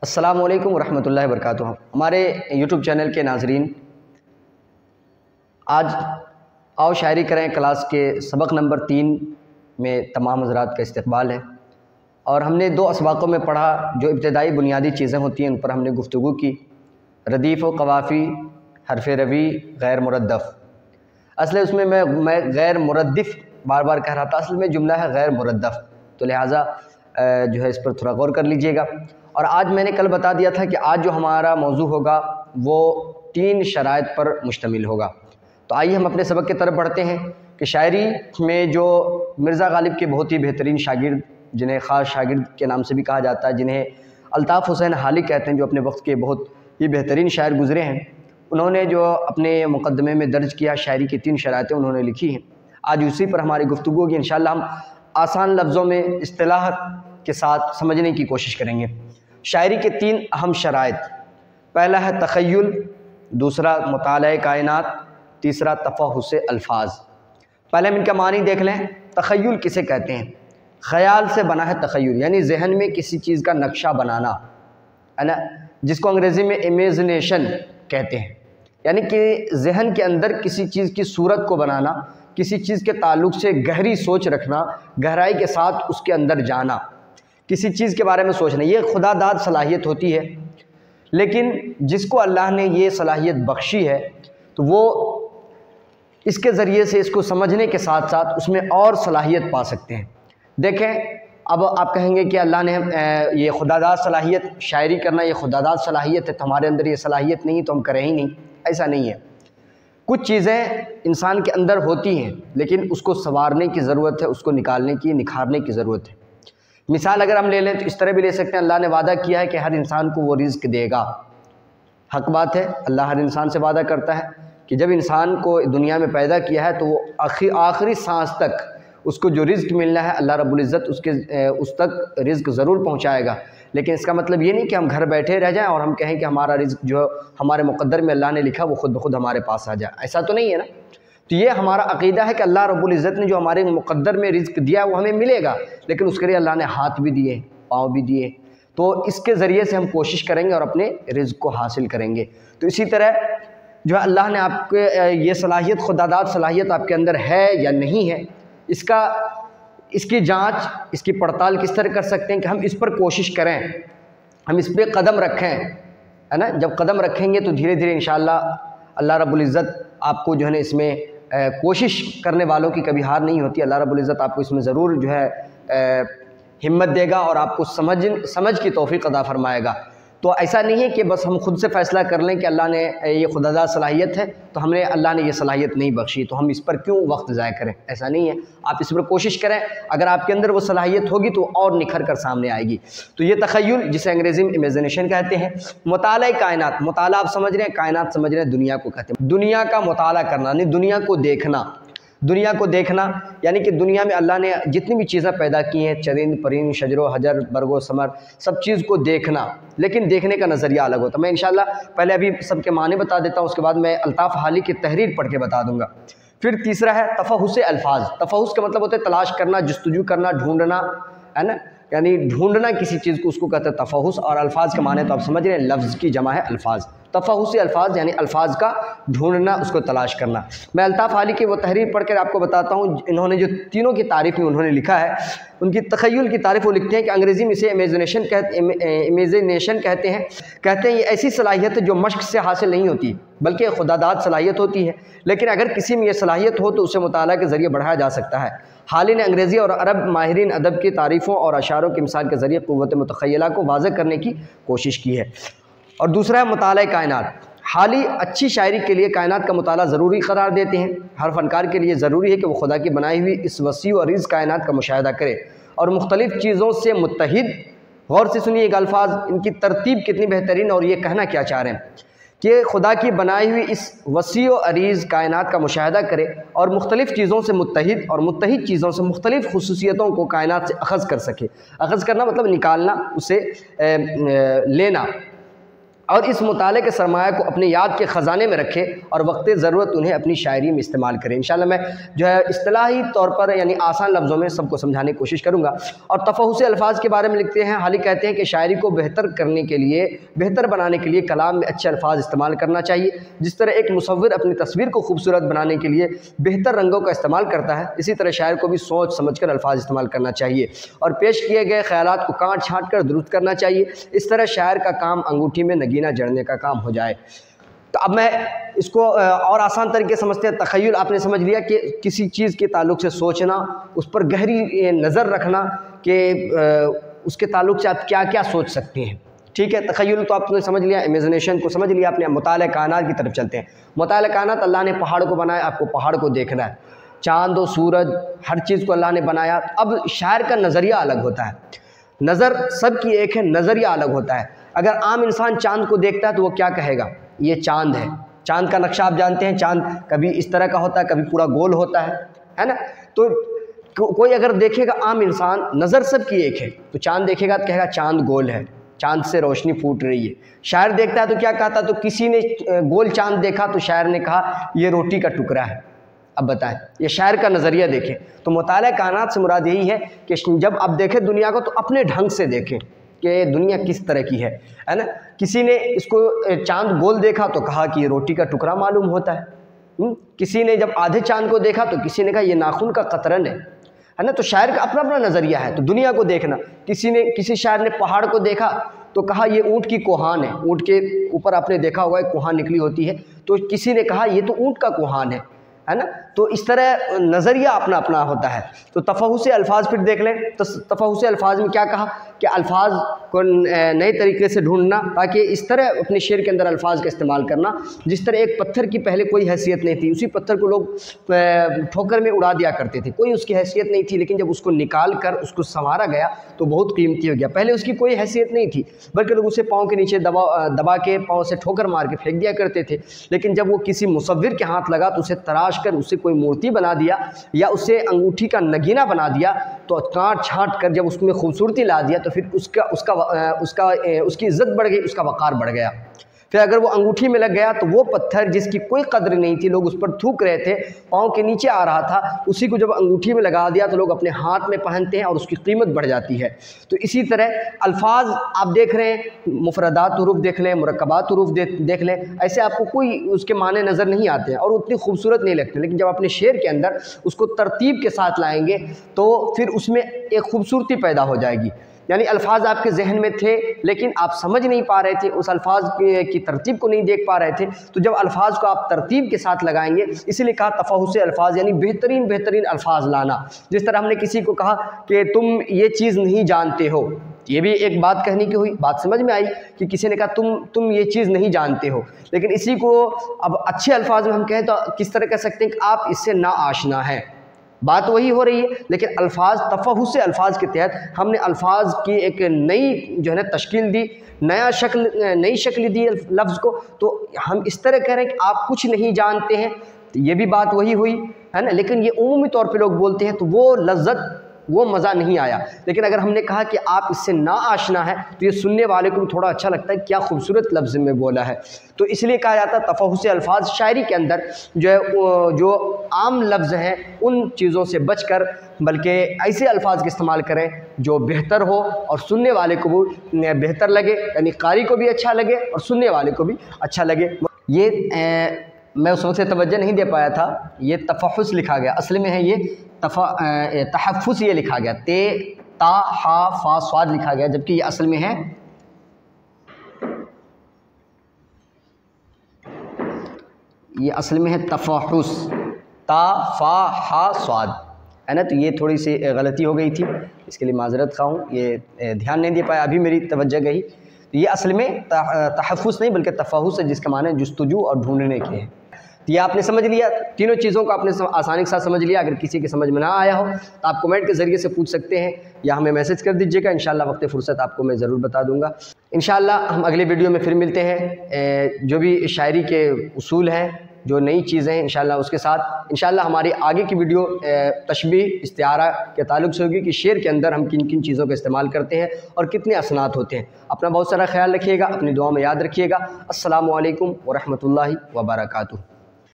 السلام علیکم ورحمۃ اللہ وبرکاتہ۔ ہمارے یوٹیوب چینل کے ناظرین، آج آؤ شاعری کریں کلاس کے سبق نمبر 3 میں تمام حضرات کا استقبال ہے، اور ہم نے 2 اسباقوں میں پڑھا جو ابتدائی بنیادی چیزیں ہوتی ہیں ان پر ہم نے گفتگو کی، ردیف و قوافی، حرف روی، غیر مردف۔ اصل اس میں میں غیر مردف بار بار کہہ رہا تھا، اصل میں جملہ ہے غیر مردف، تو لہٰذا جو ہے اس پر تھوڑا غور کر لیجئے گا۔ اور آج میں نے کل بتا دیا تھا کہ آج جو ہمارا موضوع ہوگا وہ 3 شرائط پر مشتمل ہوگا۔ تو آئیے ہم اپنے سبق کی طرف بڑھتے ہیں کہ شاعری میں جو مرزا غالب کے بہت ہی بہترین شاگرد، جنہیں خاص شاگرد کے نام سے بھی کہا جاتا ہے، جنہیں الطاف حسین حالی کہتے ہیں، جو اپنے وقت کے بہت ہی بہترین شاعر گزرے ہیں، انہوں نے جو اپنے مقدمے میں درج کیا شاعری کی 3 شرائطیں انہوں نے لکھی ہیں۔ آج اسی پر ہماری گفتگو ہوگی۔ انشاءاللہ ہم آسان لفظوں میں اصطلاح کے ساتھ سمجھنے کی کوشش کریں گے۔ شاعری کے 3 اہم شرائط، پہلا ہے تخیل، دوسرا مطالعہ کائنات، تیسرا تفحص الفاظ۔ پہلے ہم ان کا معنی دیکھ لیں۔ تخیل کسے کہتے ہیں؟ خیال سے بنا ہے تخیل، یعنی ذہن میں کسی چیز کا نقشہ بنانا ہے نا، جس کو انگریزی میں امیجنیشن کہتے ہیں، یعنی کہ ذہن کے اندر کسی چیز کی صورت کو بنانا، کسی چیز کے تعلق سے گہری سوچ رکھنا، گہرائی کے ساتھ اس کے اندر جانا، کسی چیز کے بارے میں سوچنا، یہ خدا داد صلاحیت ہوتی ہے۔ لیکن جس کو اللہ نے یہ صلاحیت بخشی ہے تو وہ اس کے ذریعے سے اس کو سمجھنے کے ساتھ ساتھ اس میں اور صلاحیت پا سکتے ہیں۔ دیکھیں، اب آپ کہیں گے کہ اللہ نے یہ خدا داد صلاحیت، شاعری کرنا یہ خدا داد صلاحیت ہے، تو ہمارے اندر یہ صلاحیت نہیں تو ہم کریں ہی نہیں۔ ایسا نہیں ہے۔ کچھ چیزیں انسان کے اندر ہوتی ہیں لیکن اس کو سنوارنے کی ضرورت ہے، اس کو نکالنے کی، نکھارنے کی ضرورت ہے۔ مثال اگر ہم لے لیں تو اس طرح بھی لے سکتے ہیں، اللہ نے وعدہ کیا ہے کہ ہر انسان کو وہ رزق دے گا۔ حق بات ہے، اللہ ہر انسان سے وعدہ کرتا ہے کہ جب انسان کو دنیا میں پیدا کیا ہے تو وہ آخری سانس تک اس کو جو رزق ملنا ہے اللہ رب العزت اس تک رزق ضرور پہنچائے گا۔ لیکن اس کا مطلب یہ نہیں کہ ہم گھر بیٹھے رہ جائیں اور ہم کہیں کہ ہمارا رزق جو ہمارے مقدر میں اللہ نے لکھا وہ خود بخود ہمارے پاس آ جائے، ایسا تو نہیں ہے نا۔ تو یہ ہمارا عقیدہ ہے کہ اللہ رب العزت نے جو ہمارے مقدر میں رزق دیا وہ ہمیں ملے گا، لیکن اس کے لیے اللہ نے ہاتھ بھی دیے، پاؤں بھی دیے، تو اس کے ذریعے سے ہم کوشش کریں گے اور اپنے رزق کو حاصل کریں گے۔ تو اسی طرح جو ہے اللہ نے آپ کے یہ صلاحیت، خدا داد صلاحیت آپ کے اندر ہے یا نہیں ہے، اس کی جانچ، اس کی پڑتال کس طرح کر سکتے ہیں کہ ہم اس پر کوشش کریں، ہم اس پہ قدم رکھیں، ہے نا۔ جب قدم رکھیں گے تو دھیرے دھیرے انشاءاللہ اللہ رب العزت آپ کو جو ہے نا اس میں کوشش کرنے والوں کی کبھی ہار نہیں ہوتی، اللہ رب العزت آپ کو اس میں ضرور جو ہے ہمت دے گا اور آپ کو سمجھ کی توفیق عطا فرمائے گا۔ تو ایسا نہیں ہے کہ بس ہم خود سے فیصلہ کر لیں کہ اللہ نے یہ خدا داد صلاحیت ہے تو اللہ نے یہ صلاحیت نہیں بخشی تو ہم اس پر کیوں وقت ضائع کریں، ایسا نہیں ہے۔ آپ اس پر کوشش کریں، اگر آپ کے اندر وہ صلاحیت ہوگی تو اور نکھر کر سامنے آئے گی۔ تو یہ تخیل، جسے انگریزی میں امیجنیشن کہتے ہیں۔ مطالعہ کائنات، مطالعہ آپ سمجھ رہے ہیں، کائنات سمجھ رہے ہیں، دنیا کو کہتے ہیں۔ دنیا کا مطالعہ کرنا یعنی دنیا کو دیکھنا، دنیا کو دیکھنا یعنی کہ دنیا میں اللہ نے جتنی بھی چیزیں پیدا کی ہیں، چرند پرند، شجر و حجر، برگ و ثمر، سب چیز کو دیکھنا، لیکن دیکھنے کا نظریہ الگ ہوتا ہے۔ میں انشاءاللہ پہلے ابھی سب کے معنی بتا دیتا ہوں، اس کے بعد میں الطاف حالی کی تحریر پڑھ کے بتا دوں گا۔ پھر تیسرا ہے تفحص الفاظ۔ تفحص کا مطلب ہوتا ہے تلاش کرنا، جستجو کرنا، ڈھونڈنا، ہے نا، یعنی ڈھونڈنا کسی چیز کو، اس کو کہتے ہیں تفحص۔ اور الفاظ کے معنی تو آپ سمجھ رہے ہیں، لفظ کی جمع ہے الفاظ۔ تفحص الفاظ یعنی الفاظ کا ڈھونڈنا، اس کو تلاش کرنا۔ میں الطاف حالی کی وہ تحریر پڑھ کر آپ کو بتاتا ہوں، انہوں نے جو تینوں کی تعریف میں انہوں نے لکھا ہے، ان کی تخیل کی تعریف وہ لکھتے ہیں کہ انگریزی میں اسے امیجنیشن کہتے ہیں۔ کہتے ہیں یہ ایسی صلاحیت ہے جو مشق سے حاصل نہیں ہوتی بلکہ خدا داد صلاحیت ہوتی ہے، لیکن اگر کسی میں یہ صلاحیت ہو تو اسے مطالعہ کے ذریعے بڑھایا جا سکتا ہے۔ حالی نے انگریزی اور عرب ماہرین ادب کی تعریفوں اور اشعاروں کی مثال کے ذریعے قوت متخیلہ کو واضح کرنے کی کوشش کی ہے۔ اور دوسرا ہے مطالعہ کائنات۔ حالی اچھی شاعری کے لیے کائنات کا مطالعہ ضروری قرار دیتے ہیں۔ ہر فنکار کے لیے ضروری ہے کہ وہ خدا کی بنائی ہوئی اس وسیع و عریض کائنات کا مشاہدہ کرے اور مختلف چیزوں سے متحد، غور سے سنیے یہ الفاظ، ان کی ترتیب کتنی بہترین، اور یہ کہنا کیا چاہ رہے ہیں کہ خدا کی بنائی ہوئی اس وسیع و عریض کائنات کا مشاہدہ کرے اور مختلف چیزوں سے متحد اور متحد چیزوں سے مختلف خصوصیتوں کو کائنات سے اخذ کر سکے۔ اخذ کرنا مطلب نکالنا، اسے لینا۔ اور اس مطالعے کے سرمایہ کو اپنے یاد کے خزانے میں رکھے اور وقت ضرورت انہیں اپنی شاعری میں استعمال کرے۔ انشاءاللہ میں جو ہے اصطلاحی طور پر یعنی آسان لفظوں میں سب کو سمجھانے کی کوشش کروں گا۔ اور تفحص الفاظ کے بارے میں لکھتے ہیں، حالی کہتے ہیں کہ شاعری کو بہتر کرنے کے لیے، بہتر بنانے کے لیے کلام میں اچھے الفاظ استعمال کرنا چاہیے۔ جس طرح ایک مصور اپنی تصویر کو خوبصورت بنانے کے لیے بہتر رنگوں کا استعمال کرتا ہے، اسی طرح شاعر کو بھی سوچ سمجھ کر الفاظ استعمال کرنا چاہیے اور پیش کیے گئے خیالات کو کاٹ چھانٹ کر درست کرنا چاہیے۔ اس طرح شاعر کا کام انگوٹھی میں نگینہ جڑنے کا کام ہو جائے۔ تو اب میں اس کو اور آسان طریقے سمجھتے ہیں۔ تخیل آپ نے سمجھ لیا کہ کسی چیز کے تعلق سے سوچنا، اس پر گہری نظر رکھنا کہ اس کے تعلق سے آپ کیا کیا سوچ سکتے ہیں، ٹھیک ہے۔ تخیل تو آپ نے سمجھ لیا، امیجنیشن کو سمجھ لیا آپ نے۔ مطالعہ کائنات کی طرف چلتے ہیں۔ مطالعہ کائنات، اللہ نے پہاڑ کو بنایا، آپ کو پہاڑ کو دیکھنا ہے، چاند و سورج، ہر چیز کو اللہ نے بنایا۔ اب شاعر کا نظریہ الگ ہوتا ہے، نظر سب کی ایک ہے، نظریہ الگ ہوتا ہے۔ اگر عام انسان چاند کو دیکھتا ہے تو وہ کیا کہے گا؟ یہ چاند ہے۔ چاند کا نقشہ آپ جانتے ہیں، چاند کبھی اس طرح کا ہوتا ہے، کبھی پورا گول ہوتا ہے نا۔ تو کوئی اگر دیکھے گا عام انسان، نظر سب کی ایک ہے، تو چاند دیکھے گا تو کہے گا چاند گول ہے، چاند سے روشنی پھوٹ رہی ہے۔ شاعر دیکھتا ہے تو کیا کہتا؟ تو کسی نے گول چاند دیکھا تو شاعر نے کہا یہ روٹی کا ٹکڑا ہے۔ اب بتائیں، یہ شاعر کا نظریہ دیکھیں۔ تو مطالعہ کائنات سے مراد یہی ہے کہ جب آپ دیکھیں دنیا کو تو اپنے ڈھنگ سے دیکھیں کہ دنیا کس طرح کی ہے نا۔ کسی نے اس کو چاند گول دیکھا تو کہا کہ یہ روٹی کا ٹکڑا معلوم ہوتا ہے۔ کسی نے جب آدھے چاند کو دیکھا تو کسی نے کہا یہ ناخن کا قطرن ہے نا۔ تو شاعر کا اپنا اپنا نظریہ ہے۔ تو دنیا کو دیکھنا، کسی شاعر نے پہاڑ کو دیکھا تو کہا یہ اونٹ کی کوہان ہے، اونٹ کے اوپر آپ نے دیکھا ہوگا ایک کوہان نکلی ہوتی ہے، تو کسی نے کہا یہ تو اونٹ کا کوہان ہے نا۔ تو اس طرح نظریہ اپنا اپنا ہوتا ہے۔ تو تفحص الفاظ پھر دیکھ لیں۔ تو تفحص الفاظ میں کیا کہا کہ الفاظ کو نئے طریقے سے ڈھونڈنا، تاکہ اس طرح اپنے شعر کے اندر الفاظ کا استعمال کرنا جس طرح ایک پتھر کی پہلے کوئی حیثیت نہیں تھی، اسی پتھر کو لوگ ٹھوکر میں اڑا دیا کرتے تھے، کوئی اس کی حیثیت نہیں تھی، لیکن جب اس کو نکال کر اس کو سنوارا گیا تو بہت قیمتی ہو گیا۔ پہلے اس کی کوئی حیثیت نہیں تھی، بلکہ لوگ اسے پاؤں کے نیچے دبا کے پاؤں سے ٹھوکر مار کے پھینک دیا کرتے تھے۔ لیکن جب وہ کسی مصور کے ہاتھ لگا تو اسے تراش کر اسے کوئی مورتی بنا دیا یا اسے انگوٹھی کا نگینہ بنا دیا، تو کاٹ چھانٹ کر جب اس میں خوبصورتی لا دیا تو پھر اس کی عزت بڑھ گئی، اس کا وقار بڑھ گیا۔ پھر اگر وہ انگوٹھی میں لگ گیا تو وہ پتھر جس کی کوئی قدر نہیں تھی، لوگ اس پر تھوک رہے تھے، پاؤں کے نیچے آ رہا تھا، اسی کو جب انگوٹھی میں لگا دیا تو لوگ اپنے ہاتھ میں پہنتے ہیں اور اس کی قیمت بڑھ جاتی ہے۔ تو اسی طرح الفاظ آپ دیکھ رہے ہیں، مفردات حروف دیکھ لیں، مرکبات حروف دیکھ لیں، ایسے آپ کو کوئی اس کے معنی نظر نہیں آتے ہیں اور اتنی خوبصورت نہیں لگتے، لیکن جب اپنے شعر کے اندر اس کو ترتیب کے ساتھ لائیں گے تو پھر اس میں ایک خوبصورتی پیدا ہو جائے گی۔ یعنی الفاظ آپ کے ذہن میں تھے لیکن آپ سمجھ نہیں پا رہے تھے، اس الفاظ کی ترتیب کو نہیں دیکھ پا رہے تھے، تو جب الفاظ کو آپ ترتیب کے ساتھ لگائیں گے، اسی لیے کہا تفحص الفاظ یعنی بہترین الفاظ لانا۔ جس طرح ہم نے کسی کو کہا کہ تم یہ چیز نہیں جانتے ہو، یہ بھی ایک بات کہنے کی ہوئی، بات سمجھ میں آئی کہ کسی نے کہا تم یہ چیز نہیں جانتے ہو، لیکن اسی کو اب اچھے الفاظ میں ہم کہیں تو کس طرح کہہ سکتے ہیں کہ آپ اس سے نا آشنا ہیں، بات وہی ہو رہی ہے، لیکن الفاظ تفحص الفاظ کے تحت ہم نے الفاظ کی ایک نئی جو ہے نا تشکیل دی، نئی شکل دی لفظ کو۔ تو ہم اس طرح کہہ رہے ہیں کہ آپ کچھ نہیں جانتے ہیں، یہ بھی بات وہی ہوئی ہے نا، لیکن یہ عمومی طور پہ لوگ بولتے ہیں تو وہ لذت، وہ مزہ نہیں آیا۔ لیکن اگر ہم نے کہا کہ آپ اس سے نا آشنا ہے تو یہ سننے والے کو بھی تھوڑا اچھا لگتا ہے، کیا خوبصورت لفظ میں بولا ہے۔ تو اس لیے کہا جاتا ہے تفحص الفاظ، شاعری کے اندر جو عام لفظ ہیں ان چیزوں سے بچ کر بلکہ ایسے الفاظ کا استعمال کریں جو بہتر ہو اور سننے والے کو بھی بہتر لگے، یعنی قاری کو بھی اچھا لگے اور سننے والے کو بھی اچھا لگے۔ یہ میں اس وقت سے توجہ نہیں دے پایا تھا، یہ تفحص لکھا گیا، اصل میں ہے یہ تحفظ یہ لکھا گیا، تا ہا فا صاد لکھا گیا، جبکہ یہ اصل میں ہے تفحص، تا فا ہا صاد ہے نا۔ تو یہ تھوڑی سی غلطی ہو گئی تھی، اس کے لیے معذرت خواہ ہوں، یہ دھیان نہیں دے پایا، ابھی میری توجہ گئی۔ تو یہ اصل میں تحفظ نہیں بلکہ تفحص ہے، جس کا معنی جستجو اور ڈھونڈنے کے ہے۔ تو یہ آپ نے سمجھ لیا، تینوں چیزوں کو آپ نے آسانی کے ساتھ سمجھ لیا۔ اگر کسی کے سمجھ میں نہ آیا ہو تو آپ کمنٹ کے ذریعے سے پوچھ سکتے ہیں یا ہمیں میسج کر دیجیے گا، انشاءاللہ وقت فرصت آپ کو میں ضرور بتا دوں گا۔ انشاءاللہ ہم اگلے ویڈیو میں پھر ملتے ہیں۔ جو بھی شاعری کے اصول ہیں جو نئی چیزیں ہیں انشاءاللہ اس کے ساتھ انشاءاللہ ہماری آگے کی ویڈیو تشبیہ استعارہ کے تعلق سے ہوگی کہ شعر کے اندر ہم کن کن چیزوں کا استعمال کرتے ہیں اور کتنے اسناد ہوتے ہیں۔ اپنا بہت سارا خیال رکھیے گا، اپنی دعا میں یاد رکھیے گا۔ السلام علیکم ورحمۃ اللہ وبرکاتہ۔